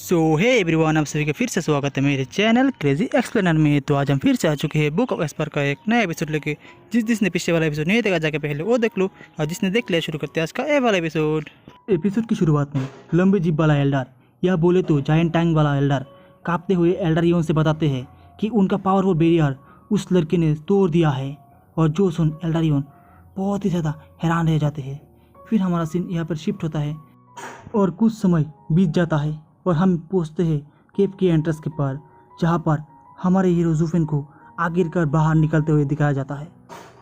सो hey everyone, आप सभी का फिर से स्वागत है मेरे चैनल क्रेजी एक्सप्लेनर में। तो आज हम फिर से आ चुके हैं बुक ऑफ एस्पर का एक नया एपिसोड लेके। जिसने पिछले वाला एपिसोड नहीं देखा जाके पहले वो देख लो, और जिसने देख लिया शुरू करते हैं आज का ये वाला एपिसोड। एपिसोड की शुरुआत में लंबे जीप वाला एल्डर, या बोले तो जायंट टैंक वाला एल्डर, कांपते हुए एल्डरियन से बताते हैं कि उनका पावरफुल बैरियर उस लड़के ने तोड़ दिया है। और जो सुन एल्डरियन बहुत ही ज़्यादा हैरान रह जाते हैं। फिर हमारा सीन यहाँ पर शिफ्ट होता है और कुछ समय बीत जाता है और हम पहुँचते हैं केव के एंट्रेंस के पार, जहाँ पर हमारे हीरो जूफिन को आखिरकार बाहर निकलते हुए दिखाया जाता है।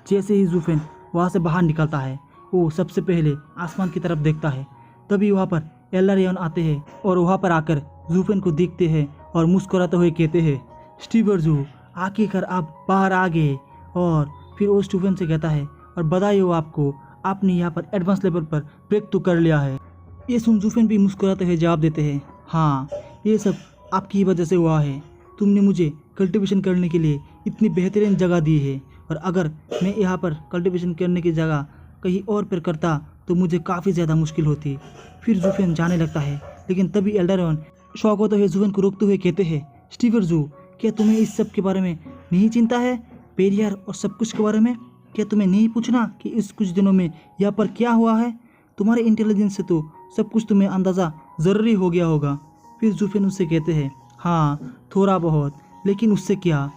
जैसे ही जूफिन वहाँ से बाहर निकलता है, वो सबसे पहले आसमान की तरफ देखता है। तभी वहाँ पर एल्डरियन आते हैं और वहाँ पर आकर जूफिन को देखते हैं और मुस्कुराते हुए कहते हैं, स्टीवर्जू आखिरकार आप बाहर आ गए। और फिर वो जूफिन से कहता है, और बधाई हो आपको, आपने यहाँ पर एडवांस लेवल पर ब्रेक तो कर लिया है। ये सुन जूफिन भी मुस्कुराते हुए जवाब देते हैं, हाँ ये सब आपकी ही वजह से हुआ है। तुमने मुझे कल्टीवेशन करने के लिए इतनी बेहतरीन जगह दी है, और अगर मैं यहाँ पर कल्टीवेशन करने की जगह कहीं और पर करता तो मुझे काफ़ी ज़्यादा मुश्किल होती। फिर जूफिन जाने लगता है, लेकिन तभी एल्डरियन शौक होते हुए जूफिन को रोकते हुए कहते हैं, स्टीवर्जू क्या तुम्हें इस सब के बारे में नहीं चिंता है? बैरियर और सब कुछ के बारे में क्या तुम्हें नहीं पूछना कि इस कुछ दिनों में यहाँ पर क्या हुआ है? तुम्हारे इंटेलिजेंस से तो सब कुछ तुम्हें अंदाज़ा ज़रूरी हो गया होगा। फिर जूफिन उससे कहते हैं, हाँ थोड़ा बहुत, लेकिन उससे क्या?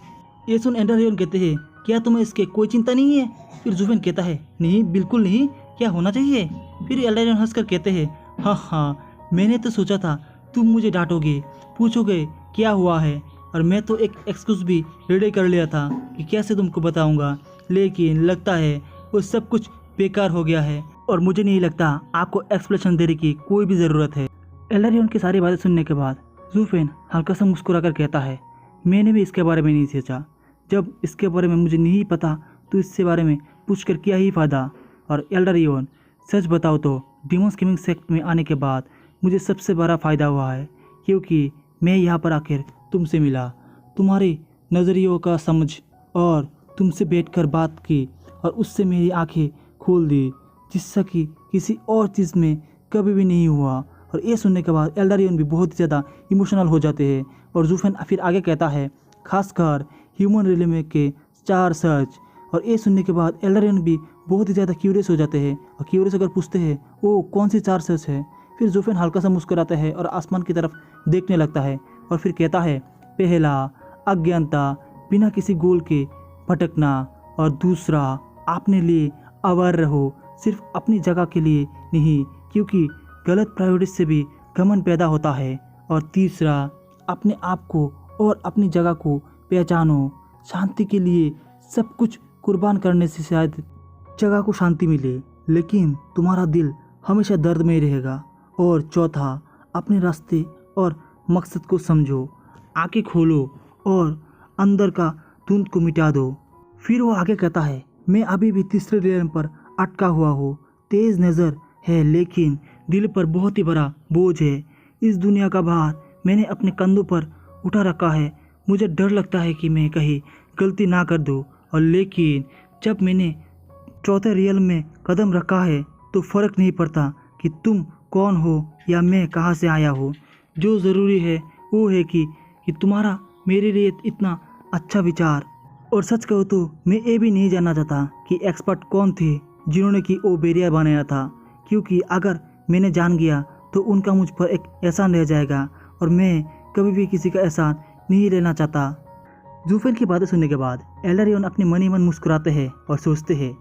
ये सुन एल्डरियन कहते हैं, क्या तुम्हें इसके कोई चिंता नहीं है? फिर जूफिन कहता है, नहीं बिल्कुल नहीं, क्या होना चाहिए? फिर एल्डरियन हंसकर कहते हैं, हाँ मैंने तो सोचा था तुम मुझे डांटोगे, पूछोगे क्या हुआ है, और मैं तो एक एक्सक्यूज़ भी रेडी कर लिया था कि कैसे तुमको बताऊँगा, लेकिन लगता है वो सब कुछ बेकार हो गया है और मुझे नहीं लगता आपको एक्सप्लेनेशन देने की कोई भी ज़रूरत है। एल्डरियन की सारी बातें सुनने के बाद जूफिन हल्का सा मुस्कुराकर कहता है, मैंने भी इसके बारे में नहीं सोचा। जब इसके बारे में मुझे नहीं पता तो इसके बारे में पूछकर क्या ही फ़ायदा। और एल्डरियन सच बताओ तो डीमॉन्स गेमिंग सेक्ट में आने के बाद मुझे सबसे बड़ा फ़ायदा हुआ है, क्योंकि मैं यहाँ पर आकर तुमसे मिला, तुम्हारे नज़रियों का समझ और तुमसे बैठकर बात की, और उससे मेरी आंखें खोल दी, जिससे कि किसी और चीज़ में कभी भी नहीं हुआ। और ये सुनने के बाद एल्डरियन भी बहुत ज़्यादा इमोशनल हो जाते हैं। और जूफिन फिर आगे कहता है, खासकर ह्यूमन रिलेम के 4 सर्च। और ये सुनने के बाद एल्डरियन भी बहुत ही ज़्यादा क्यूरियस हो जाते हैं, और क्यूरियस अगर पूछते हैं वो कौन सी 4 सर्च है। फिर जूफिन हल्का सा मुस्कुराता है और आसमान की तरफ देखने लगता है, और फिर कहता है, पहला अज्ञानता, बिना किसी गोल के भटकना, और दूसरा अपने लिए अवार रहो, सिर्फ अपनी जगह के लिए नहीं, क्योंकि गलत प्रायोरिटी से भी घमंड पैदा होता है, और तीसरा अपने आप को और अपनी जगह को पहचानो, शांति के लिए सब कुछ कुर्बान करने से शायद जगह को शांति मिले, लेकिन तुम्हारा दिल हमेशा दर्द में रहेगा। और चौथा अपने रास्ते और मकसद को समझो, आंखें खोलो और अंदर का धुंध को मिटा दो। फिर वो आगे कहता है, मैं अभी भी तीसरे रेल पर अटका हुआ हूँ, तेज़ नज़र है लेकिन दिल पर बहुत ही बड़ा बोझ है। इस दुनिया का भार मैंने अपने कंधों पर उठा रखा है। मुझे डर लगता है कि मैं कहीं गलती ना कर दूँ, और लेकिन जब मैंने चौथे रियल में कदम रखा है तो फ़र्क नहीं पड़ता कि तुम कौन हो या मैं कहाँ से आया हूँ। जो ज़रूरी है वो है कि तुम्हारा मेरे लिए इतना अच्छा विचार। और सच कहो तो मैं ये भी नहीं जानना चाहता कि एक्सपर्ट कौन थे जिन्होंने कि वो बैरियर बनाया था, क्योंकि अगर मैंने जान गया तो उनका मुझ पर एक एहसान रह जाएगा, और मैं कभी भी किसी का एहसान नहीं लेना चाहता। जूफिन की बातें सुनने के बाद एल्डरियन अपने मन ही मन मुस्कुराते हैं और सोचते हैं,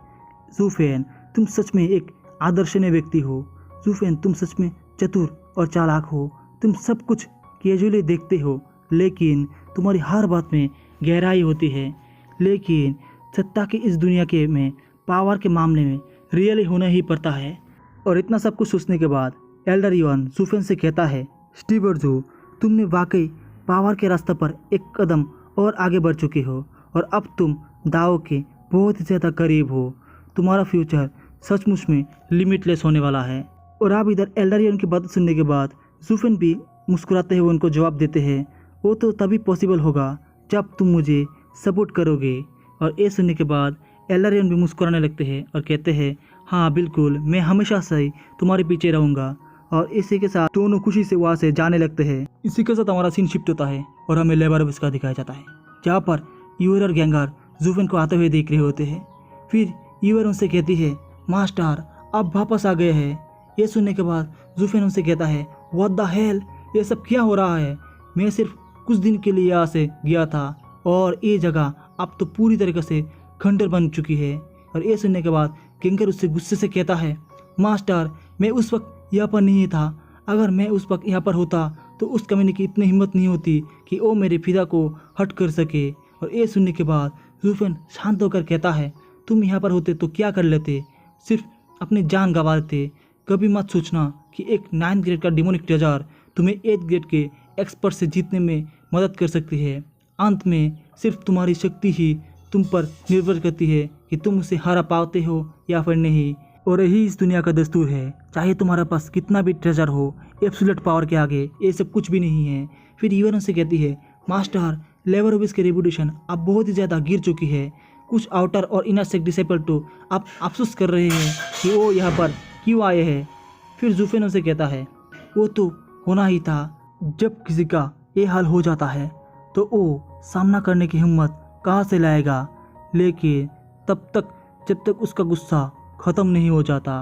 जूफिन तुम सच में एक आदर्शनीय व्यक्ति हो। जूफिन तुम सच में चतुर और चालाक हो। तुम सब कुछ कैजुअली देखते हो, लेकिन तुम्हारी हर बात में गहराई होती है। लेकिन सत्ता की इस दुनिया के में पावर के मामले में रियल होना ही पड़ता है। और इतना सब कुछ सोचने के बाद एल्डरियन जूफिन से कहता है, स्टीवर्जू तुमने वाकई पावर के रास्ते पर एक कदम और आगे बढ़ चुके हो, और अब तुम दाव के बहुत ही ज़्यादा करीब हो। तुम्हारा फ्यूचर सचमुच में लिमिटलेस होने वाला है। और अब इधर एल्डरियन की बात सुनने के बाद जूफिन भी मुस्कुराते हुए उनको जवाब देते हैं, वो तो तभी पॉसिबल होगा जब तुम मुझे सपोर्ट करोगे। और ये सुनने के बाद एल्डरियन भी मुस्कुराने लगते हैं और कहते हैं, हाँ बिल्कुल, मैं हमेशा से तुम्हारे पीछे रहूँगा। और इसी के साथ दोनों खुशी से वहाँ से जाने लगते हैं। इसी के साथ हमारा सीन शिफ्ट होता है और हमें लेबर ऑफिस का दिखाया जाता है, जहाँ पर ईवर और गैंगार जूफेन को आते हुए देख रहे होते हैं। फिर ईवर उनसे कहती है, मास्टर आप वापस आ गए हैं। ये सुनने के बाद जूफेन उनसे कहता है, व्हाट द हेल, ये सब क्या हो रहा है? मैं सिर्फ कुछ दिन के लिए यहाँ से गया था और ये जगह अब तो पूरी तरीके से खंडर बन चुकी है। और ये सुनने के बाद गैंगार उससे गुस्से से कहता है, मास्टर मैं उस वक्त यहाँ पर नहीं था। अगर मैं उस वक्त यहाँ पर होता तो उस कमीने की इतनी हिम्मत नहीं होती कि वो मेरे फिदा को हट कर सके। और ये सुनने के बाद जूफेन शांत होकर कहता है, तुम यहाँ पर होते तो क्या कर लेते? सिर्फ अपनी जान गंवा देते। कभी मत सोचना कि एक 9th ग्रेड का डिमोनिक ट्रेजर तुम्हें 8th ग्रेड के एक्सपर्ट से जीतने में मदद कर सकती है। अंत में सिर्फ तुम्हारी शक्ति ही तुम पर निर्भर करती है कि तुम उसे हरा पाते हो या फिर नहीं। और यही इस दुनिया का दस्तूर है, चाहे तुम्हारे पास कितना भी ट्रेजर हो, एब्सोल्यूट पावर के आगे ये सब कुछ भी नहीं है। फिर ईवन उनसे कहती है, मास्टर लेबर ऑफिस की रेपुटेशन अब बहुत ही ज़्यादा गिर चुकी है। कुछ आउटर और इनर सेक्ट डिसेबल तो आप अफसोस कर रहे हैं कि वो यहाँ पर क्यों आए हैं। फिर जूफेन उनसे कहता है, वो तो होना ही था। जब किसी का ये हाल हो जाता है तो वो सामना करने की हिम्मत कहाँ से लाएगा, लेकिन तब तक जब तक उसका गुस्सा ख़त्म नहीं हो जाता।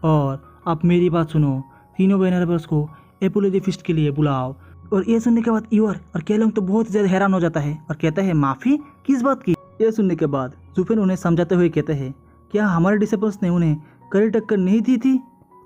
और आप मेरी बात सुनो, तीनों वेनरेबल्स को एपोलॉजी फीस्ट के लिए बुलाओ। और ये सुनने के बाद ईवर और केलोंग तो बहुत ज़्यादा हैरान हो जाता है और कहता है, माफ़ी किस बात की? ये सुनने के बाद जूफेन उन्हें समझाते हुए कहते हैं, क्या हमारे डिसेबल्स ने उन्हें कड़ी टक्कर नहीं दी थी?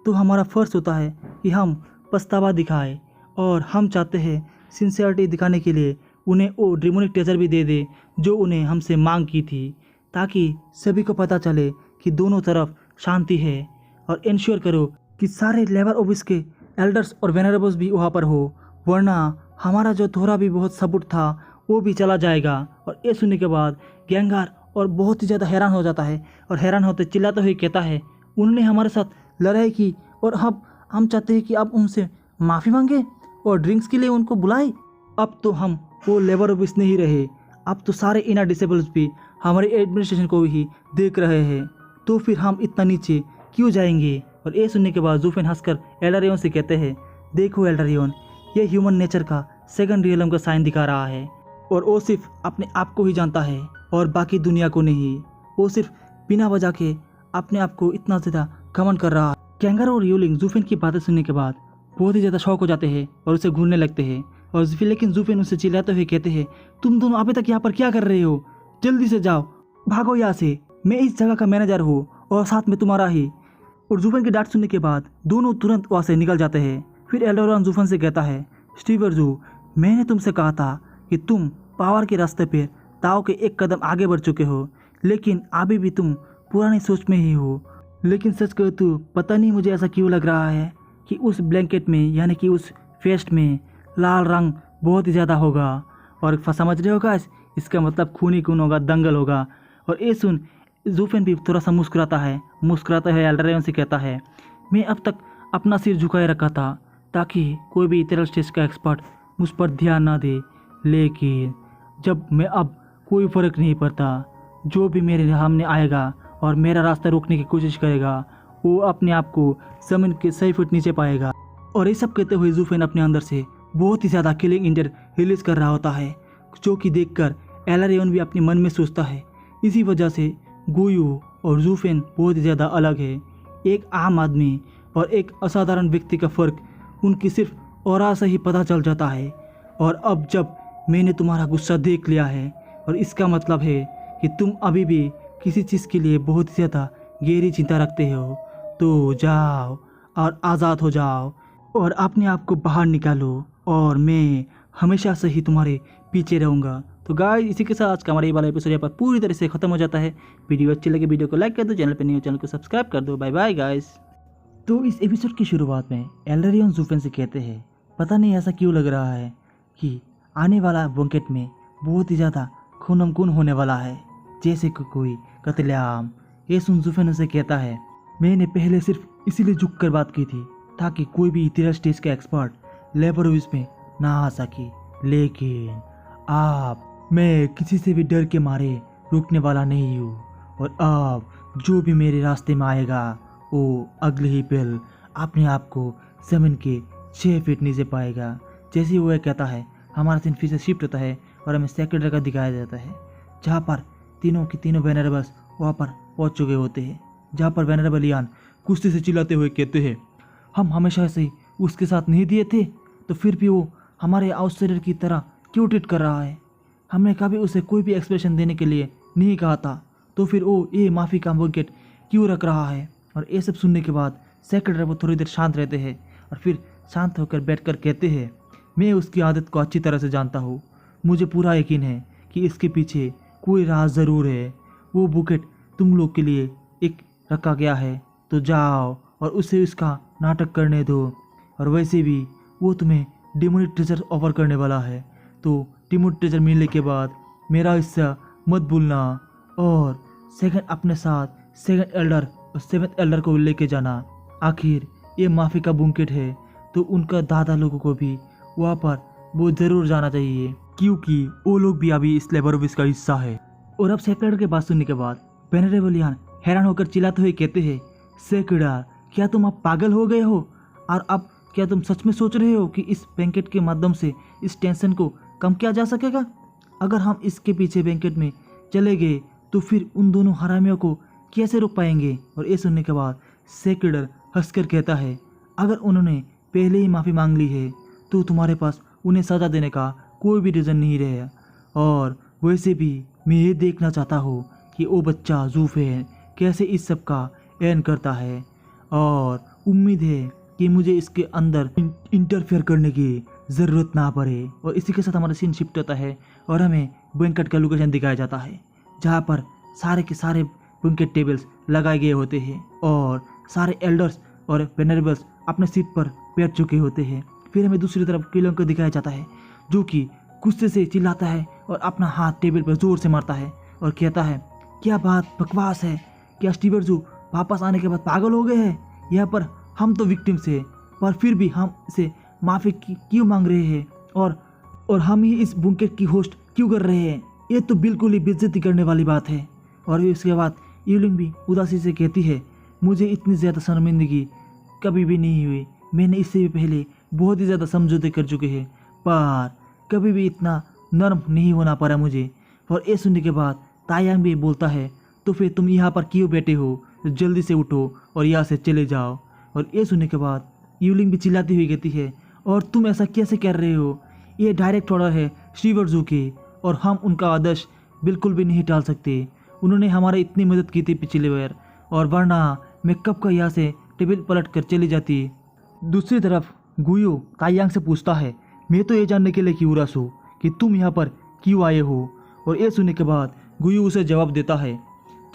तो हमारा फ़र्ज होता है कि हम पछतावा दिखाएं और हम चाहते हैं सिंसियरिटी दिखाने के लिए उन्हें वो डिमोनिक ट्रेजर भी दे दे जो उन्हें हमसे मांग की थी, ताकि सभी को पता चले कि दोनों तरफ शांति है। और इंश्योर करो कि सारे लेबर ऑफिस के एल्डर्स और वेनरेबल्स भी वहाँ पर हो, वरना हमारा जो थोड़ा भी बहुत सबूत था वो भी चला जाएगा। और ये सुनने के बाद गैंगार और बहुत ही ज़्यादा हैरान हो जाता है और हैरान होते चिल्लाते हुए कहता है, उन्होंने हमारे साथ लड़ाई की और हम चाहते हैं कि आप उनसे माफ़ी मांगे और ड्रिंक्स के लिए उनको बुलाए। अब तो हम वो लेबर ऑफिस नहीं रहे, अब तो सारे इनर डिसेबल्स भी हमारे एडमिनिस्ट्रेशन को ही देख रहे हैं, तो फिर हम इतना नीचे क्यों जाएंगे? और ये सुनने के बाद जूफेन हंसकर एल्डरियन से कहते हैं, देखो एल्डरियन, ये ह्यूमन नेचर का सेकंड रियलम का साइन दिखा रहा है और वो सिर्फ अपने आप को ही जानता है और बाकी दुनिया को नहीं। वो सिर्फ बिना वजह के अपने आप को इतना ज़्यादा घमंड कर रहा है। गैंगार और यूलिंग जूफेन की बातें सुनने के बाद बहुत ही ज़्यादा शौक हो जाते हैं और उसे घूरने लगते हैं। और फिर लेकिन जूफेन उसे चिल्लाते हुए कहते हैं, तुम दोनों अभी तक यहाँ पर क्या कर रहे हो? जल्दी से जाओ, भागो यहाँ से। मैं इस जगह का मैनेजर हूँ और साथ में तुम्हारा ही। और जूफेन की डांट सुनने के बाद दोनों तुरंत वहाँ से निकल जाते हैं। फिर एल्डोरन जूफेन से कहता है, स्टीवर जू, मैंने तुमसे कहा था कि तुम पावर के रास्ते पर ताओ के एक कदम आगे बढ़ चुके हो, लेकिन अभी भी तुम पुरानी सोच में ही हो। लेकिन सच कहो तो पता नहीं मुझे ऐसा क्यों लग रहा है कि उस ब्लैंकेट में यानी कि उस फेस्ट में लाल रंग बहुत ही ज़्यादा होगा। और समझ रहे हो गाइस, इसका मतलब खून ही खून होगा, दंगल होगा। और ये सुन जूफेन भी थोड़ा सा मुस्कुराता है एल्डरियन से कहता है, मैं अब तक अपना सिर झुकाए रखा था ताकि कोई भी इतरल स्टेज का एक्सपर्ट मुझ पर ध्यान ना दे, लेकिन जब मैं अब कोई फ़र्क नहीं पड़ता। जो भी मेरे सामने आएगा और मेरा रास्ता रोकने की कोशिश करेगा, वो अपने आप को ज़मीन के सही फुट नीचे पाएगा। और ये सब कहते हुए जूफेन अपने अंदर से बहुत ही ज़्यादा किलिंग इंजर रिलीज़ कर रहा होता है, जो कि देखकर एल्डरियन भी अपने मन में सोचता है। इसी वजह से गुयू और जूफेन बहुत ही ज़्यादा अलग है। एक आम आदमी और एक असाधारण व्यक्ति का फ़र्क उनकी सिर्फ ऑरा से ही पता चल जाता है। और अब जब मैंने तुम्हारा गुस्सा देख लिया है और इसका मतलब है कि तुम अभी भी किसी चीज़ के लिए बहुत ही ज़्यादा गहरी चिंता रखते हो, तो जाओ और आज़ाद हो जाओ और अपने आप को बाहर निकालो और मैं हमेशा से ही तुम्हारे पीछे रहूँगा। तो गाइस, इसी के साथ आज का हमारा ये वाला एपिसोड यहाँ पर पूरी तरह से खत्म हो जाता है। वीडियो अच्छी लगे वीडियो को लाइक कर दो, चैनल पर नहीं हो चैनल को सब्सक्राइब कर दो। Bye bye guys. तो इस एपिसोड की शुरुआत में एल्डरियन जूफेन से कहते हैं, पता नहीं ऐसा क्यों लग रहा है कि आने वाला बैंकेट में बहुत ही ज़्यादा खूनम खून होने वाला है, जैसे कि कोई कत्लेआम। ये सुन जूफेन उसे कहता है, मैंने पहले सिर्फ इसीलिए झुक कर बात की थी ताकि कोई भी इतने स्टेज का एक्सपर्ट लेबर ऑफिस में ना आ सके, लेकिन मैं किसी से भी डर के मारे रुकने वाला नहीं हूँ। और अब जो भी मेरे रास्ते में आएगा वो अगले ही पल अपने आप को जमीन के 6 फीट नीचे पाएगा। जैसे ही वो कहता है हमारा सीन फिर से शिफ्ट होता है और हमें सेक्रेटरी का दिखाया जाता है, जहाँ पर तीनों की तीनों वेनरेबल्स वहाँ पर पहुँच चुके होते हैं। जहाँ पर वेनरेबल इयान कुश्ती से चिल्लाते हुए कहते हैं, हम हमेशा से ही उसके साथ नहीं दिए थे, तो फिर भी वो हमारे आउटसाइडर की तरह क्यों ट्रीट कर रहा है? हमने कभी उसे कोई भी एक्सप्रेशन देने के लिए नहीं कहा था, तो फिर वो ये माफ़ी का बुकेट क्यों रख रहा है? और ये सब सुनने के बाद सेक्रेटरी वो थोड़ी देर शांत रहते हैं और फिर शांत होकर बैठकर कहते हैं, मैं उसकी आदत को अच्छी तरह से जानता हूँ। मुझे पूरा यकीन है कि इसके पीछे कोई राज ज़रूर है। वो बुकेट तुम लोग के लिए एक रखा गया है, तो जाओ और उसे उसका नाटक करने दो। और वैसे भी वो तुम्हें डेमोनिक ट्रेजर ऑफर करने वाला है, तो डेमोनिक ट्रेजर मिलने के बाद मेरा हिस्सा मत भूलना। और सेकंड अपने साथ सेकंड एल्डर और सेवंथ एल्डर को लेके जाना। आखिर ये माफ़ी का बुकेट है, तो उनका दादा लोगों को भी वहाँ पर वो ज़रूर जाना चाहिए, क्योंकि वो लोग भी अभी इस लेबर ऑफिस का हिस्सा है। और अब सेक्रेटरी के बात सुनने के बाद वेनरेबल इयान हैरान होकर चिल्लाते हुए कहते हैं, सेक्रेटरी क्या तुम अब पागल हो गए हो? और अब क्या तुम सच में सोच रहे हो कि इस बैंकेट के माध्यम से इस टेंशन को कम किया जा सकेगा? अगर हम इसके पीछे बैंकेट में चले गए तो फिर उन दोनों हरामियों को कैसे रोक पाएंगे? और ये सुनने के बाद सेक्रेटरी हंसकर कहता है, अगर उन्होंने पहले ही माफ़ी मांग ली है तो तुम्हारे पास उन्हें सज़ा देने का कोई भी रीज़न नहीं रहेगा। और वैसे भी मैं ये देखना चाहता हूँ कि वो बच्चा ज़ूफेन कैसे इस सब का एन करता है, और उम्मीद है कि मुझे इसके अंदर इंटरफेयर करने की ज़रूरत ना पड़े। और इसी के साथ हमारा सीन शिफ्ट होता है और हमें बैंकेट का लोकेशन दिखाया जाता है, जहाँ पर सारे के सारे बैंकेट टेबल्स लगाए गए होते हैं और सारे एल्डर्स और वेनरेबल्स अपने सीट पर बैठ चुके होते हैं। फिर हमें दूसरी तरफ किलों को दिखाया जाता है, जो कि गुस्से से चिल्लाता है और अपना हाथ टेबल पर जोर से मारता है और कहता है, क्या बात बकवास है? क्या स्टीवर जू वापस आने के बाद पागल हो गए हैं? यहाँ पर हम तो विक्टिम्स है, पर फिर भी हम इसे माफ़ी क्यों मांग रहे हैं? और हम ही इस बुकेट की होस्ट क्यों कर रहे हैं? ये तो बिल्कुल ही बेइज्जती करने वाली बात है। और इसके बाद यूलिंग भी उदासी से कहती है, मुझे इतनी ज़्यादा शर्मिंदगी कभी भी नहीं हुई। मैंने इससे भी पहले बहुत ही ज़्यादा समझौते कर चुके हैं, पर कभी भी इतना नर्म नहीं होना पड़ा मुझे। और ये सुनने के बाद तायांग भी बोलता है, तो फिर तुम यहाँ पर क्यों बैठे हो? जल्दी से उठो और यहाँ से चले जाओ। और ये सुनने के बाद यूलिंग भी चिल्लाती हुई कहती है, और तुम ऐसा कैसे कर रहे हो? ये डायरेक्ट ऑर्डर है स्टीवर जू के, और हम उनका आदेश बिल्कुल भी नहीं टाल सकते। उन्होंने हमारी इतनी मदद की थी पिछले बार, और वरना मैं कब का यहाँ से टेबल पलट कर चली जाती। दूसरी तरफ गुयो तायांग से पूछता है, मैं तो ये जानने के लिए क्यूरियस हूँ कि तुम यहाँ पर क्यों आए हो? और ये सुनने के बाद गुयो उसे जवाब देता है,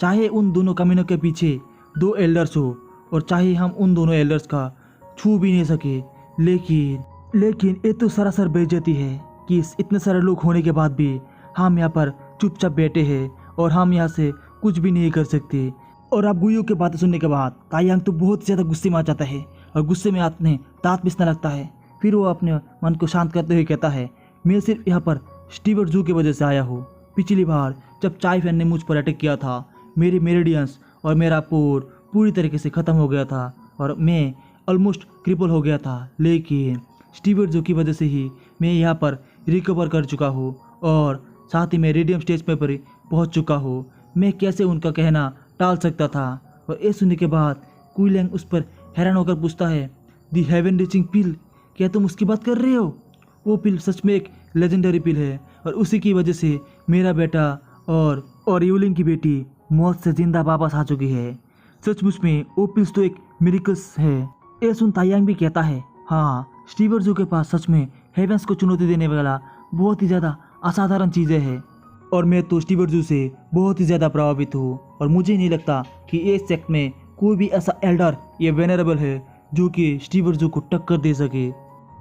चाहे उन दोनों कमीनों के पीछे 2 एल्डर्स हो और चाहे हम उन दोनों एल्डर्स का छू भी नहीं सके, लेकिन ये तो सरासर बेइज्जती है कि इतने सारे लोग होने के बाद भी हम यहाँ पर चुपचाप बैठे हैं और हम यहाँ से कुछ भी नहीं कर सकते। और अब गुयो की बातें सुनने के बाद तायांग तो बहुत ज़्यादा गुस्से में आ जाता है और गुस्से में अपने दांत पीसने लगता है। फिर वो अपने मन को शांत करते हुए कहता है, मैं सिर्फ यहाँ पर स्टीवर जू की वजह से आया हूँ। पिछली बार जब चाय फैन ने मुझ पर अटैक किया था, मेरी मेरिडियंस और मेरा पोर पूरी तरीके से ख़त्म हो गया था और मैं ऑलमोस्ट क्रिपल हो गया था, लेकिन स्टीवर जू की वजह से ही मैं यहाँ पर रिकवर कर चुका हूँ और साथ ही मैं रेडियम स्टेज पर पहुँच चुका हूँ। मैं कैसे उनका कहना टाल सकता था? और ये सुनने के बाद कुइलैंग उस पर हैरान होकर पूछता है, दी हेवन रीचिंग पिल, क्या तुम उसकी बात कर रहे हो? वो पिल सच में एक लेजेंडरी पिल है और उसी की वजह से मेरा बेटा और यूलिंग की बेटी मौत से जिंदा वापस आ चुकी है। सचमुच में वो पिल्स तो एक मिरेकल्स है। ये सुन तायांग भी कहता है, हाँ स्टीवर जू के पास सच में हेवेंस को चुनौती देने वाला बहुत ही ज़्यादा असाधारण चीज़ें हैं और मैं तो स्टीवर जू से बहुत ही ज़्यादा प्रभावित हूँ और मुझे नहीं लगता कि इस सेक्ट में कोई भी ऐसा एल्डर या वेनरेबल है जो कि स्टीवर जू को टक्कर दे सके,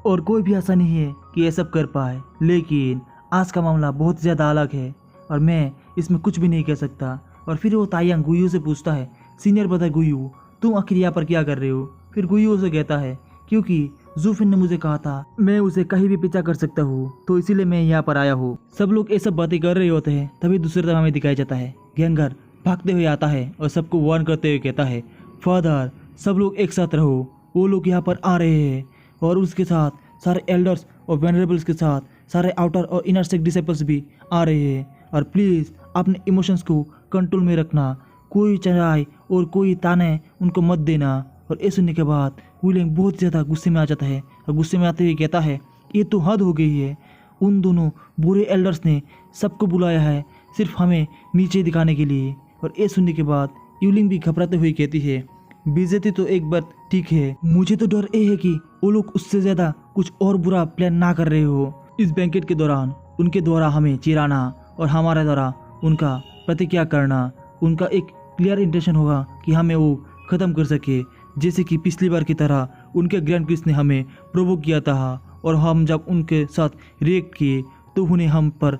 और कोई भी ऐसा नहीं है कि ये सब कर पाए। लेकिन आज का मामला बहुत ज़्यादा अलग है और मैं इसमें कुछ भी नहीं कह सकता। और फिर वो तायांग गुयू से पूछता है, सीनियर ब्रदर गुयू, तुम आखिर यहाँ पर क्या कर रहे हो? फिर गुयू उसे कहता है, क्योंकि जूफिन ने मुझे कहा था मैं उसे कहीं भी पीछा कर सकता हूँ, तो इसीलिए मैं यहाँ पर आया हूँ। सब लोग ये सब बातें कर रहे होते हैं, तभी दूसरी तरफ हमें दिखाया जाता है गैंगर भागते हुए आता है और सबको वार्न करते हुए कहता है, फादर सब लोग एक साथ रहो, वो लोग यहाँ पर आ रहे हैं और उसके साथ सारे एल्डर्स और वेनरेबल्स के साथ सारे आउटर और इनर सेक्ट डिसेबल्स भी आ रहे हैं। और प्लीज़ अपने इमोशंस को कंट्रोल में रखना, कोई चढ़ाई और कोई ताने उनको मत देना। और ये सुनने के बाद विलियम बहुत ज़्यादा गुस्से में आ जाता है और गुस्से में आते हुए कहता है, ये तो हद हो गई है। उन दोनों बुरे एल्डर्स ने सबको बुलाया है सिर्फ हमें नीचे दिखाने के लिए। और ये सुनने के बाद यूलिंग भी घबराते हुए कहती है, बेइज्जती तो एक बार ठीक है, मुझे तो डर ये है कि वो लोग उससे ज़्यादा कुछ और बुरा प्लान ना कर रहे हो। इस बैंकेट के दौरान उनके द्वारा हमें चिढ़ाना और हमारे द्वारा उनका प्रतिक्रिया करना, उनका एक क्लियर इंटेंशन होगा कि हमें वो ख़त्म कर सके, जैसे कि पिछली बार की तरह उनके ग्रैंड क्रिस ने हमें प्रोवोक किया था और हम जब उनके साथ रिएक्ट किए तो उन्हें हम पर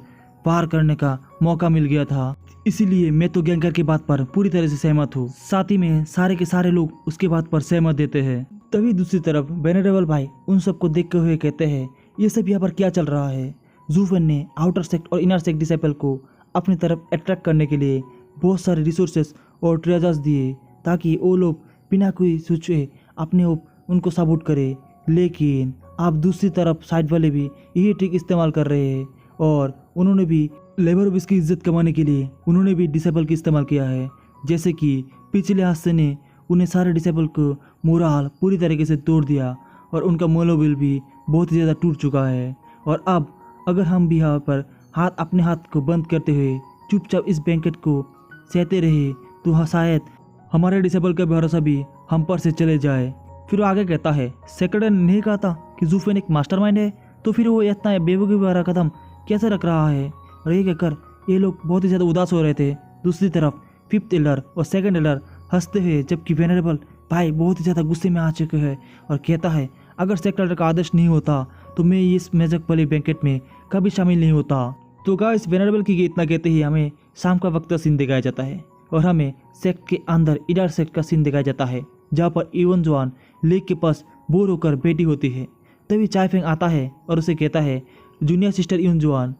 पार करने का मौका मिल गया था। इसीलिए मैं तो गैंगर की बात पर पूरी तरह से सहमत हूँ। साथ ही में सारे के सारे लोग उसके बात पर सहमत देते हैं। तभी दूसरी तरफ वेनरेबल भाई उन सबको देखते हुए कहते हैं, ये सब यहाँ पर क्या चल रहा है। जूफेन ने आउटर सेक्ट और इनर सेक्ट डिसेबल को अपनी तरफ अट्रैक्ट करने के लिए बहुत सारे रिसोर्सेस और ट्रेजर्स दिए ताकि वो लोग बिना कोई सोचे अपने उनको सपोर्ट करे। लेकिन अब दूसरी तरफ साइड वाले भी यही ट्रिक इस्तेमाल कर रहे हैं और उन्होंने भी लेबर ऑफ की इज्जत कमाने के लिए उन्होंने भी डिसेबल का इस्तेमाल किया है। जैसे कि पिछले हादसे ने उन्हें सारे डिसेबल को मोराल पूरी तरीके से तोड़ दिया और उनका मनोबल भी बहुत ही ज़्यादा टूट चुका है। और अब अगर हम भी यहाँ पर अपने हाथ को बंद करते हुए चुपचाप इस बैंकेट को सहते रहे तो शायद हमारे डिसेबल का भरोसा भी हम पर से चले जाए। फिर वो आगे कहता है, सेक्रेटरी ने नहीं कहा था कि जूफेन एक मास्टरमाइंड है, तो फिर वो इतना बेवकूफ़ी वाला कदम कैसे रख रहा है। और ये कहकर ये लोग बहुत ही ज़्यादा उदास हो रहे थे। दूसरी तरफ फिफ्थ एल्डर और सेकंड एल्डर हंसते हुए, जबकि वेनरेबल भाई बहुत ही ज़्यादा गुस्से में आ चुके हैं और कहता है, अगर सेक्रेटरी का आदेश नहीं होता तो मैं इस मैजिक वाले बैंकेट में कभी शामिल नहीं होता। तो गाइस वेनरेबल की इतना कहते ही हमें शाम का वक्त का सीन दिखाया जाता है और हमें सेक्ट के अंदर इनर सेक्ट का सीन दिखाया जाता है, जहाँ पर इवन जॉन लेक के पास बोर होकर बैठी होती है। तभी चाइफेंग आता है और उसे कहता है, जूनियर सिस्टर इवन जॉन,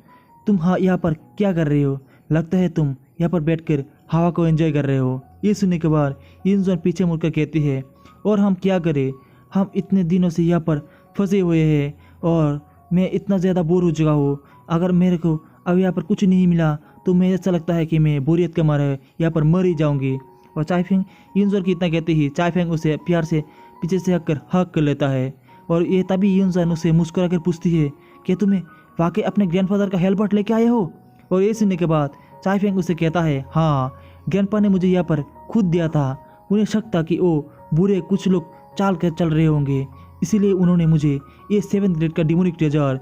तुम यहाँ पर क्या कर रहे हो? लगता है तुम यहाँ पर बैठकर हवा को एंजॉय कर रहे हो। ये सुनने के बाद इवन जॉन पीछे मुड़कर कहती है, और हम क्या करें, हम इतने दिनों से यहाँ पर फंसे हुए हैं और मैं इतना ज़्यादा बोर हो चुका हूँ। अगर मेरे को अब यहाँ पर कुछ नहीं मिला तो मैं ऐसा लगता है कि मैं बोरियत के मारे यहाँ पर मर ही जाऊँगी। और चाइफेंग यूनजोर की इतना कहते ही चाइफेंग उसे प्यार से पीछे से हक कर लेता है। और ये तभी यूनजोन उसे मुस्कुरा कर पूछती है कि तुम्हें वाकई अपने ग्रैंडफादर का हेलमेट लेके आए हो? और ये सुनने के बाद चाइफेंग उसे कहता है, हाँ, ग्रैंडपा ने मुझे यहाँ पर खुद दिया था। उन्हें शक था कि वो बुरे कुछ लोग चाल कर चल रहे होंगे, इसीलिए उन्होंने मुझे ये 7th ग्रेड का डिमोनिक ट्रेजर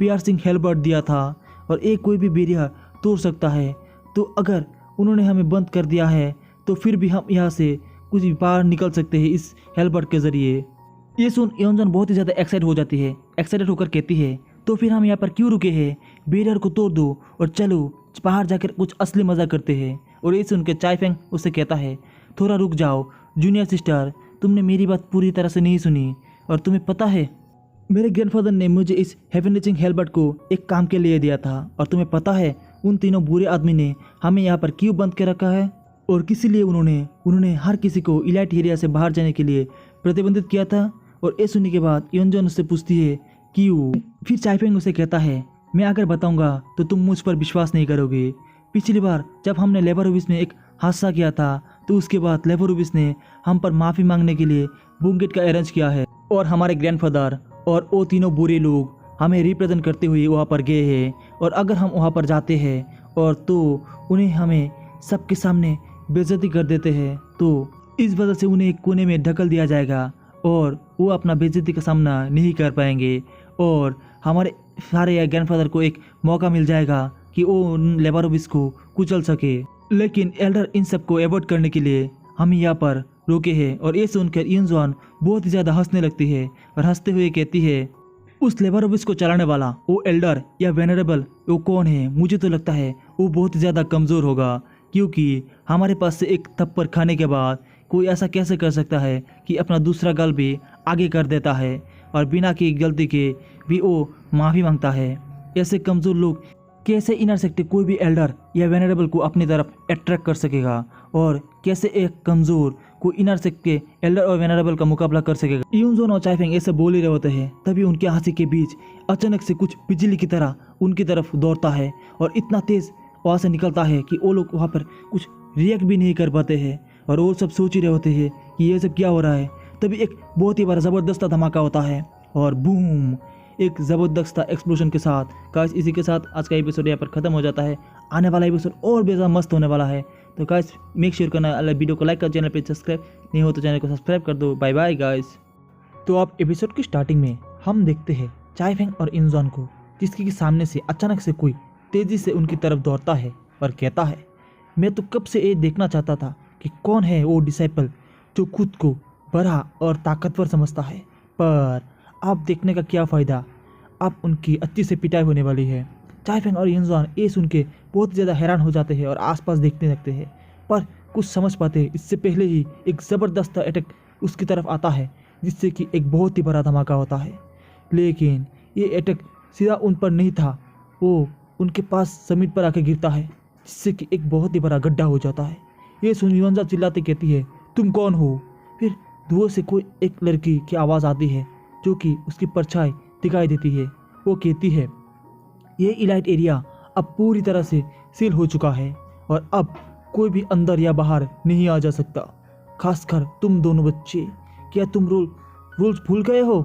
पियर्सिंग हेलमेट दिया था। और एक कोई भी बैरियर तोड़ सकता है, तो अगर उन्होंने हमें बंद कर दिया है तो फिर भी हम यहाँ से कुछ भी बाहर निकल सकते हैं इस हेलमेट के ज़रिए। ये सुन योनजन बहुत ही ज़्यादा एक्साइट हो जाती है। एक्साइटेड होकर कहती है, तो फिर हम यहाँ पर क्यों रुके हैं? बैरियर को तोड़ दो और चलो बाहर जाकर कुछ असली मज़ा करते हैं। और ये सुन के चाइफेंग उससे कहता है, थोड़ा रुक जाओ जूनियर सिस्टर, तुमने मेरी बात पूरी तरह से नहीं सुनी। और तुम्हें पता है मेरे ग्रैंडफादर ने मुझे इस हेवन रीचिंग हेलमेट को एक काम के लिए दिया था, और तुम्हें पता है उन तीनों बुरे आदमी ने हमें यहाँ पर क्यों बंद कर रखा है और किस लिए उन्होंने हर किसी को इलाइट एरिया से बाहर जाने के लिए प्रतिबंधित किया था। और ये सुनने के बाद योनजन उससे पूछती है क्यों? फिर चाइफेंग उसे कहता है, मैं अगर बताऊंगा तो तुम मुझ पर विश्वास नहीं करोगे। पिछली बार जब हमने लेबर ऑफिस में एक हादसा किया था तो उसके बाद लेबर ऑफिस ने हम पर माफ़ी मांगने के लिए बुंगेट का अरेंज किया है, और हमारे ग्रैंडफादर और वो तीनों बुरे लोग हमें रिप्रेजेंट करते हुए वहाँ पर गए हैं। और अगर हम वहाँ पर जाते हैं और तो उन्हें हमें सबके सामने बेइज्जती कर देते हैं, तो इस वजह से उन्हें एक कोने में ढकल दिया जाएगा और वो अपना बेइज्जती का सामना नहीं कर पाएंगे, और हमारे सारे ग्रैंडफादर को एक मौका मिल जाएगा कि वो लेबर ऑफिस को कुचल सके। लेकिन एल्डर इन सब को अवॉइड करने के लिए हम यहाँ पर रोके हैं। और ये सुनकर यूनजॉन बहुत ही ज़्यादा हंसने लगती है और हंसते हुए कहती है, उस लेबर ऑफिस को चलाने वाला वो एल्डर या वेनरेबल वो कौन है? मुझे तो लगता है वो बहुत ही ज़्यादा कमज़ोर होगा, क्योंकि हमारे पास से एक थप्पड़ खाने के बाद कोई ऐसा कैसे कर सकता है कि अपना दूसरा गाल भी आगे कर देता है और बिना की गलती के भी वो माफ़ी मांगता है। ऐसे कमज़ोर लोग कैसे इनर सेक्टर कोई भी एल्डर या वेनरेबल को अपनी तरफ अट्रैक्ट कर सकेगा और कैसे एक कमज़ोर को इनर सेक्टर के एल्डर और वेनरेबल का मुकाबला कर सकेगा। यूनजोन और चाइफेंग ऐसे बोल ही रहे होते हैं, तभी उनके हंसी के बीच अचानक से कुछ बिजली की तरह उनकी तरफ दौड़ता है और इतना तेज़ वहाँ से निकलता है कि वो लोग वहाँ पर कुछ रिएक्ट भी नहीं कर पाते हैं और वो सब सोच ही रहे होते हैं कि ये सब क्या हो रहा है। तभी एक बहुत ही बड़ा ज़बरदस्त धमाका होता है और बूम, एक ज़बरदस्त एक्सप्लोजन के साथ गाइस इसी के साथ आज का एपिसोड यहाँ पर ख़त्म हो जाता है। आने वाला एपिसोड और भी ज़्यादा मस्त होने वाला है। तो गाइस मेक श्योर करना वीडियो को लाइक कर, चैनल पे सब्सक्राइब नहीं हो तो चैनल को सब्सक्राइब कर दो। Bye bye guys. तो अब एपिसोड की स्टार्टिंग में हम देखते हैं चाइफेंग और इंजॉन को, जिसके सामने से अचानक से कोई तेज़ी से उनकी तरफ दौड़ता है और कहता है, मैं तो कब से ये देखना चाहता था कि कौन है वो डिसाइपल जो खुद को बड़ा और ताकतवर समझता है, पर अब देखने का क्या फ़ायदा, अब उनकी अच्छी से पिटाई होने वाली है। चाइफेंग और इंजॉन ये सुन के बहुत ज़्यादा हैरान हो जाते हैं और आसपास देखने लगते हैं, पर कुछ समझ पाते इससे पहले ही एक ज़बरदस्त अटैक उसकी तरफ आता है, जिससे कि एक बहुत ही बड़ा धमाका होता है। लेकिन ये अटैक सीधा उन पर नहीं था, वो उनके पास ज़मीन पर आके गिरता है, जिससे कि एक बहुत ही बड़ा गड्ढा हो जाता है। ये सुन योंजा चिल्लाते कहती है, तुम कौन हो? फिर धुआं से कोई एक लड़की की आवाज़ आती है जो कि उसकी परछाई दिखाई देती है। वो कहती है, ये इलाइट एरिया अब पूरी तरह से सील हो चुका है और अब कोई भी अंदर या बाहर नहीं आ जा सकता, खासकर तुम दोनों बच्चे। क्या तुम रूल्स भूल गए हो?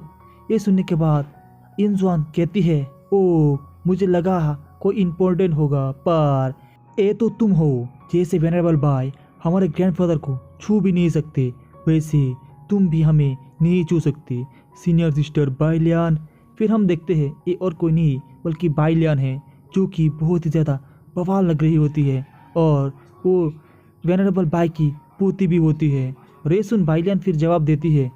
ये सुनने के बाद इंजॉन कहती है, ओ मुझे लगा कोई इम्पोर्टेंट होगा, पर ये तो तुम हो। जैसे वेनरेबल भाई हमारे ग्रैंडफादर को छू भी नहीं सकते, वैसे तुम भी हमें नहीं छू सकते, सीनियर सिस्टर बाइलियान। फिर हम देखते हैं ये और कोई नहीं बल्कि बाइलियान है, जो कि बहुत ही ज़्यादा बवाल लग रही होती है और वो वेनरेबल भाई की पोती भी होती है। रेसुन बाइलियान फिर जवाब देती है,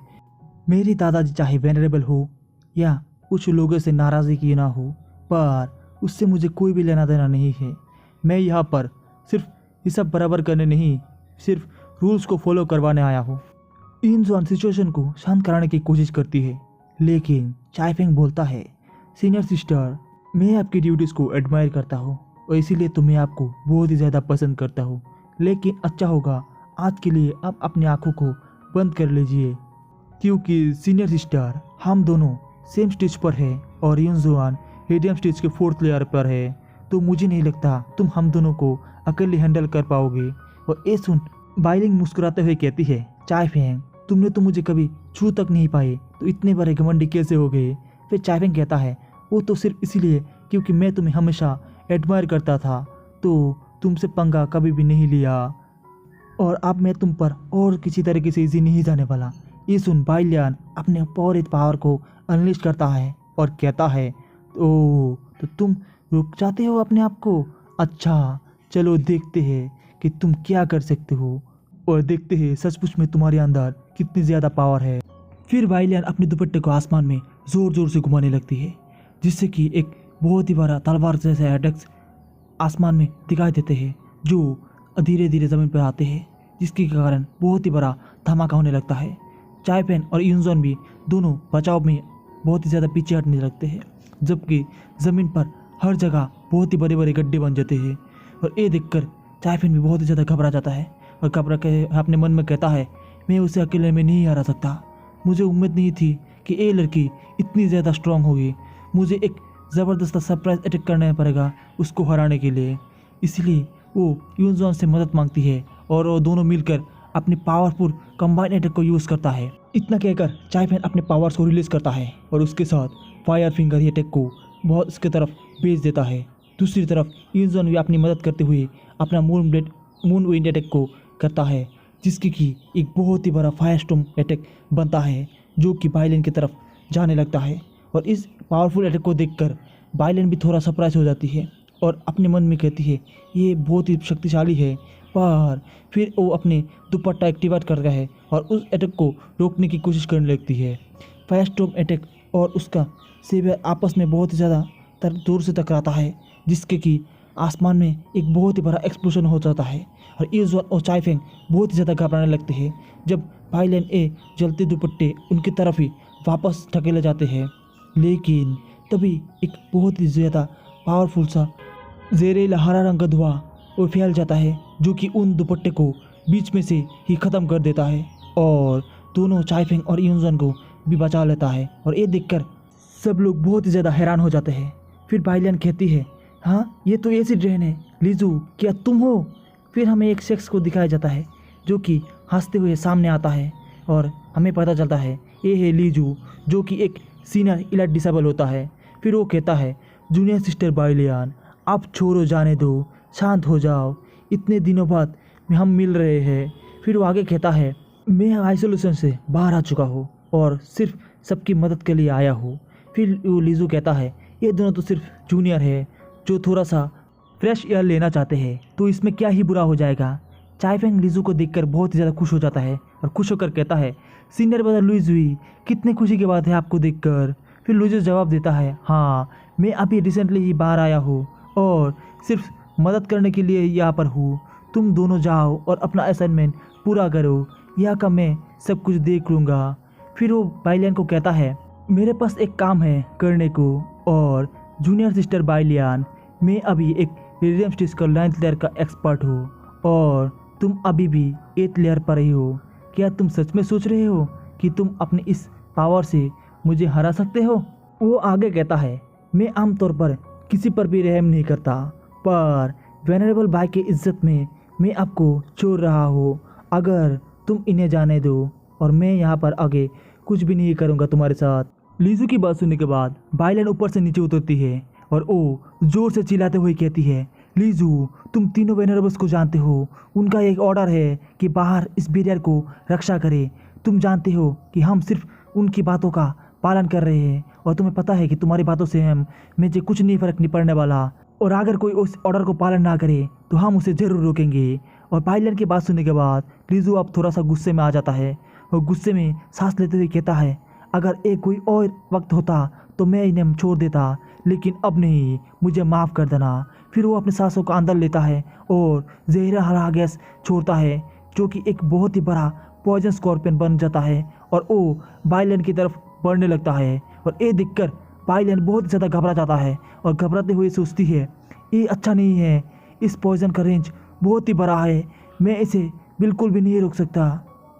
मेरी दादाजी चाहे वेनरेबल हो या कुछ लोगों से नाराज़गी की ना हो, पर उससे मुझे कोई भी लेना देना नहीं है। मैं यहाँ पर सिर्फ हिसाब बराबर करने नहीं, सिर्फ रूल्स को फॉलो करवाने आया हूँ। इंजॉन सिचुएशन को शांत कराने की कोशिश करती है, लेकिन चाइफेंग बोलता है, सीनियर सिस्टर मैं आपकी ड्यूटीज़ को एडमायर करता हूँ और इसीलिए तो मैं आपको बहुत ही ज़्यादा पसंद करता हूँ, लेकिन अच्छा होगा आज के लिए आप अपनी आँखों को बंद कर लीजिए, क्योंकि सीनियर सिस्टर हम दोनों सेम स्टेज पर है और इंजॉन हीडियम स्टेज के 4th लेयर पर है, तो मुझे नहीं लगता तुम हम दोनों को अकेले हैंडल कर पाओगे। और ये सुन बाइलिंग मुस्कुराते हुए कहती है, चाइफेंग तुमने तो मुझे कभी छू तक नहीं पाए, तो इतने बड़े घमंडी कैसे हो गए? फिर चाइफेंग कहता है, वो तो सिर्फ इसीलिए क्योंकि मैं तुम्हें हमेशा एडमायर करता था, तो तुमसे पंगा कभी भी नहीं लिया और अब मैं तुम पर और किसी तरीके से इजी नहीं जाने वाला। ये सुन बाइलियान अपने पूरे पावर को अनलिश करता है और कहता है, ओ तो तुम रुक जाते हो अपने आप को? अच्छा चलो देखते हैं कि तुम क्या कर सकते हो और देखते हैं सचमुच में तुम्हारे अंदर कितनी ज़्यादा पावर है। फिर बाइलियान अपने दुपट्टे को आसमान में ज़ोर ज़ोर से घुमाने लगती है, जिससे कि एक बहुत ही बड़ा तलवार जैसे अटैक्स आसमान में दिखाई देते हैं, जो धीरे धीरे ज़मीन पर आते हैं, जिसके कारण बहुत ही बड़ा धमाका होने लगता है। चाइफेंग और इंजॉन भी दोनों बचाव में बहुत ही ज़्यादा पीछे हटने लगते हैं, जबकि ज़मीन पर हर जगह बहुत ही बड़े बड़े गड्ढे बन जाते हैं। और ये देखकर चाइफेंग भी बहुत ही ज़्यादा घबरा जाता है और घबरा के अपने मन में कहता है, मैं उसे अकेले में नहीं हरा सकता, मुझे उम्मीद नहीं थी कि ये लड़की इतनी ज़्यादा स्ट्रांग होगी, मुझे एक ज़बरदस्त सरप्राइज अटैक करना पड़ेगा उसको हराने के लिए। इसलिए वो यूनजॉन से मदद मांगती है और वो दोनों मिलकर अपने पावरफुल कंबाइंड अटैक को यूज़ करता है। इतना कहकर चाइफेंग अपने पावर्स को रिलीज़ करता है और उसके साथ फायर फिंगर अटैक को बहुत उसके तरफ भेज देता है। दूसरी तरफ यूनजॉन भी अपनी मदद करते हुए अपना मून विंड अटैक को करता है, जिसकी कि एक बहुत ही बड़ा फायर स्टॉर्म अटैक बनता है, जो कि बाइलियन की तरफ जाने लगता है। और इस पावरफुल अटैक को देखकर बाइलियन भी थोड़ा सरप्राइज हो जाती है और अपने मन में कहती है, ये बहुत ही शक्तिशाली है, पर फिर वो अपने दुपट्टा एक्टिवेट करता है और उस अटैक को रोकने की कोशिश करने लगती है। फायर स्टॉर्म अटैक और उसका सेवियर आपस में बहुत ही ज़्यादा दूर से टकराता है, जिसके कि आसमान में एक बहुत ही बड़ा एक्सप्लोजन हो जाता है और इंजॉन और चाइफेंग बहुत ही ज़्यादा घबराने लगते हैं जब बाइलियन ए जलते दुपट्टे उनकी तरफ ही वापस धकेले जाते हैं। लेकिन तभी एक बहुत ही ज़्यादा पावरफुल सा जहरीला हरा रंग का धुआं वो फैल जाता है जो कि उन दुपट्टे को बीच में से ही ख़त्म कर देता है और दोनों चाइफेंग और यूनजन को भी बचा लेता है। और ये देखकर सब लोग बहुत ही ज़्यादा हैरान हो जाते हैं। फिर बाइलियन कहती है, हाँ ये तो एसिड रेन है, लीजू क्या तुम हो? फिर हमें एक शख्स को दिखाया जाता है जो कि हंसते हुए सामने आता है और हमें पता चलता है ये है लीजू जो कि एक सीनियर इलाइट डिसेबल होता है। फिर वो कहता है, जूनियर सिस्टर बाइलियन आप छोड़ो, जाने दो, शांत हो जाओ, इतने दिनों बाद हम मिल रहे हैं। फिर वो आगे कहता है, मैं आइसोलेशन से बाहर आ चुका हूँ और सिर्फ सबकी मदद के लिए आया हूँ। फिर वो लीजू कहता है, ये दोनों तो सिर्फ जूनियर है जो थोड़ा सा फ्रेश एयर लेना चाहते हैं, तो इसमें क्या ही बुरा हो जाएगा। चाइफेंग लीजू को देखकर बहुत ही ज़्यादा खुश हो जाता है और खुश होकर कहता है, सीनियर ब्रदर लुइजुई कितनी खुशी की बात है आपको देखकर। फिर लुइजू जवाब देता है, हाँ मैं अभी रिसेंटली ही बाहर आया हूँ और सिर्फ मदद करने के लिए यहाँ पर हूँ। तुम दोनों जाओ और अपना असाइनमेंट पूरा करो, यहाँ का मैं सब कुछ देख लूँगा। फिर वो बाइलियन को कहता है, मेरे पास एक काम है करने को, और जूनियर सिस्टर बाइलियन मैं अभी एक रेडियम स्टिच का 9th लेयर का एक्सपर्ट हूँ और तुम अभी भी 8th लेयर पर ही हो। क्या तुम सच में सोच रहे हो कि तुम अपने इस पावर से मुझे हरा सकते हो? वो आगे कहता है, मैं आमतौर पर किसी पर भी रहम नहीं करता, पर वेनरेबल भाई की इज्जत में मैं आपको छोड़ रहा हूँ। अगर तुम इन्हें जाने दो और मैं यहाँ पर आगे कुछ भी नहीं करूँगा तुम्हारे साथ। लीजू की बात सुनने के बाद बाइलियन ऊपर से नीचे उतरती है और वो जोर से चिल्लाते हुए कहती है, लीजू तुम तीनों वेनरेबल्स को जानते हो, उनका एक ऑर्डर है कि बाहर इस बैरियर को रक्षा करे। तुम जानते हो कि हम सिर्फ उनकी बातों का पालन कर रहे हैं और तुम्हें पता है कि तुम्हारी बातों से मुझे कुछ नहीं फ़र्क नहीं पड़ने वाला, और अगर कोई उस ऑर्डर को पालन ना करे तो हम उसे ज़रूर रोकेंगे। और बाइलियन की बात सुनने के बाद लीजू अब थोड़ा सा गुस्से में आ जाता है और गुस्से में सांस लेते हुए कहता है, अगर एक कोई और वक्त होता तो मैं इन्हें छोड़ देता, लेकिन अब नहीं, मुझे माफ़ कर देना। फिर वो अपने सांसों को अंदर लेता है और जहरीला हरा गैस छोड़ता है जो कि एक बहुत ही बड़ा पॉइजन स्कॉर्पियन बन जाता है और वो बाइलियन की तरफ बढ़ने लगता है। और ये देखकर बाइलियन बहुत ज़्यादा घबरा जाता है और घबराते हुए सोचती है, ये अच्छा नहीं है, इस पॉइजन का रेंज बहुत ही बड़ा है, मैं इसे बिल्कुल भी नहीं रोक सकता।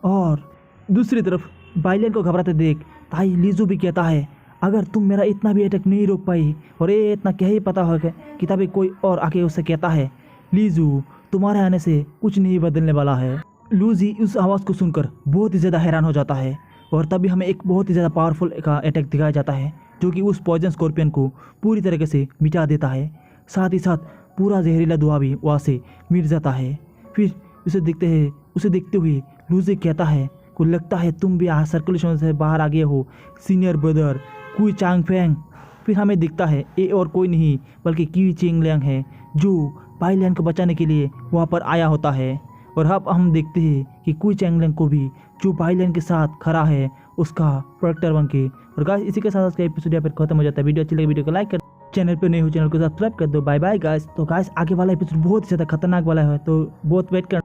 और दूसरी तरफ बाइलियन को घबराते देख भाई लीजू भी कहता है, अगर तुम मेरा इतना भी अटैक नहीं रोक पाई, और ये इतना क्या ही पता होगा कि तभी कोई और आके उससे कहता है, लीजू तुम्हारे आने से कुछ नहीं बदलने वाला है। लूजी उस आवाज़ को सुनकर बहुत ही ज़्यादा हैरान हो जाता है और तभी हमें एक बहुत ही ज़्यादा पावरफुल का अटैक दिखाया जाता है जो कि उस पॉइजन स्कॉर्पियन को पूरी तरीके से मिटा देता है। साथ ही साथ पूरा जहरीला धुआं भी वहाँ से मिट जाता है। फिर उसे देखते हुए लूजी कहता है, को लगता है तुम भी सर्कुलेशन से बाहर आ गए हो सीनियर ब्रदर कुई चांगफेंग। फिर हमें दिखता है ये और कोई नहीं बल्कि क्यू चेंगलियांग है जो बाइलियन को बचाने के लिए वहाँ पर आया होता है। और अब हम देखते हैं कि कुई चेंगलियांग को भी जो बाइलियन के साथ खड़ा है उसका प्रोटेक्टर बन के। और गाइस इसी के साथ आज का एपिसोड यहाँ पर खत्म हो जाता है। वीडियो अच्छी लगी वीडियो को लाइक कर, चैनल पर नए हो चैनल को सब्सक्राइब कर दो। Bye bye guys. तो गाइस आगे वाला एपिसोड बहुत ज़्यादा खतरनाक वाला है, तो बहुत वेट कर